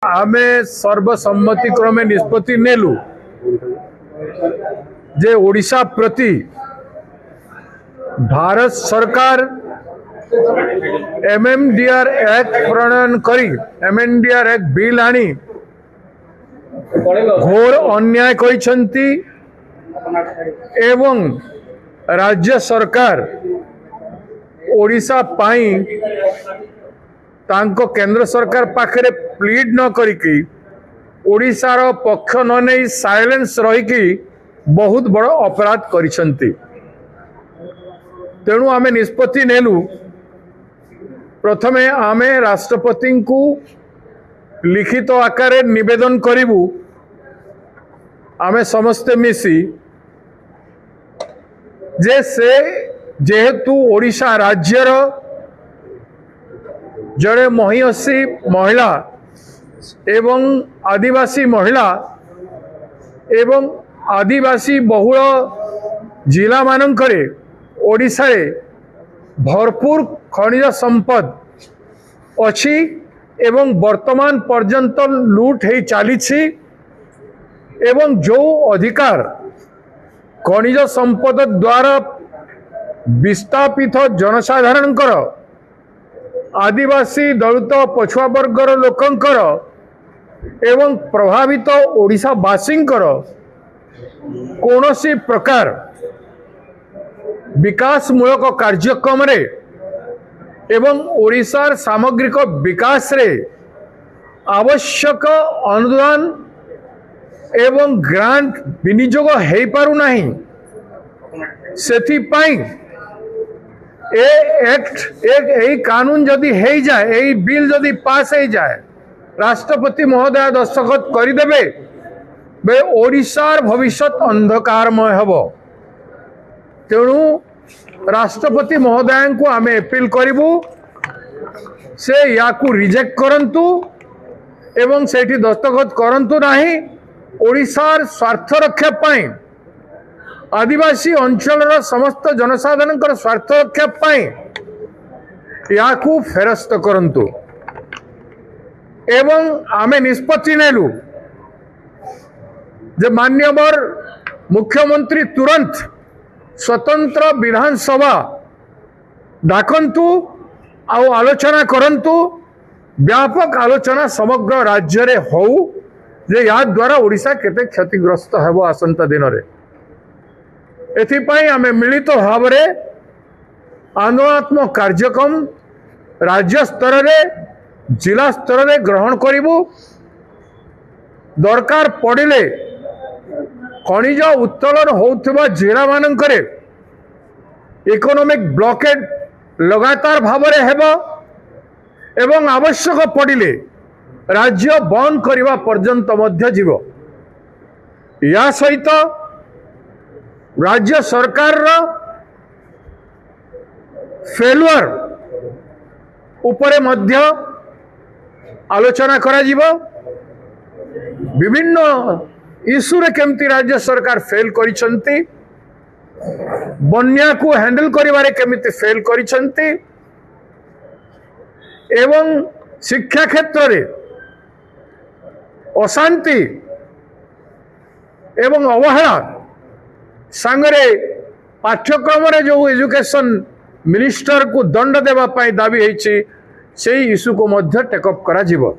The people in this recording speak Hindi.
आमे सर्वसम्मति क्रमे निष्पत्ति नेलु जे ओडिशा प्रति भारत सरकार एमएमडीआर एक्ट प्रणयन करी एमएमडीआर एक्ट बिल आनी घोर अन्याय करिसंती एवं राज्य सरकार ओडिशा पाई तांको केंद्र सरकार पाखरे प्लीड न करिकी ओडिशार पक्ष न नहीं साइलेंस रहीकी बहुत बड़ अपराध करिसंती। तेणु आमे निष्पत्ति नेलु प्रथमे आमे राष्ट्रपति को लिखित आकार निवेदन करिबु आमे समस्ते मिसी जे से जेहेतु ओडिशा राज्यर जड़े महिषी महिला एवं आदिवासी महिला एवं आदिवासी बहुल जिला मानकरे ओडिशा रे भरपूर खनिज संपद अछि एवं वर्तमान पर्यंत लूट हे चली एवं जो अधिकार खनिज संपद द्वारा विस्थापित जनसाधारण आदिवासी दलित पछुआ वर्गर लोकंकर एवं प्रभावित ओडिशावासींकर कौनसी प्रकार विकासमूलक कार्यक्रम रे एवं ओडिशार सामग्रिक विकास रे आवश्यक अनुदान एवं ग्रांट विनियोग हो पारु नहीं सेथि पाई एक्ट एक कानून जदि हो जाए यही बिल जदि पास हो जाए राष्ट्रपति महोदय दस्तखत करदे बे ओडिशार भविष्यत अंधकारमय हब। तेणु राष्ट्रपति महोदय को आमे अपील करिबु से याकू रिजेक्ट करंतु एवं सेठी दस्तखत करंतु नाही ओडिशार स्वार्थ रक्षा पाई आदिवासी अंचल समस्त जनसाधारण स्वार्थ रक्षा पाई याकू फेरस्त करंतु एवं आमे निष्पत्ति नेलु जे मान्यवर मुख्यमंत्री तुरंत स्वतंत्र विधानसभा डाकंतु आउ आलोचना करंतु व्यापक आलोचना समग्र राज्य रे हो जे या द्वारा ओडिशा केते क्षतिग्रस्त हेबो आसंता दिन रे एथिपाई आमे मिलित भाव रे आंदोलनात्मक कार्यक्रम राज्य स्तर रे जिला स्तर रे ग्रहण करिबु दरकार पड़िले खनिज उत्तोलन होउथिबा जिला मानकरे इकोनॉमिक ब्लॉकेड लगातार भाव रे हेबो एवं आवश्यक पड़िले राज्य बंद करने पर्यंत मध्य जीव या सहित राज्य सरकार फेलुअर उपरे मध्य आलोचना करा जीवो विभिन्न इश्यू रे केमती राज्य सरकार फेल करिसंती बन्या को हैंडल करिवारे केमिति फेल करिसंती एवं शिक्षा क्षेत्र रे अशांति एवं अवहेला सांगरे पाठ्यक्रम रे जो एजुकेशन मिनिस्टर को दंड देवा पाई दाबी होइछि सेही इश्यू को मध्य टेकअप करा जीवो।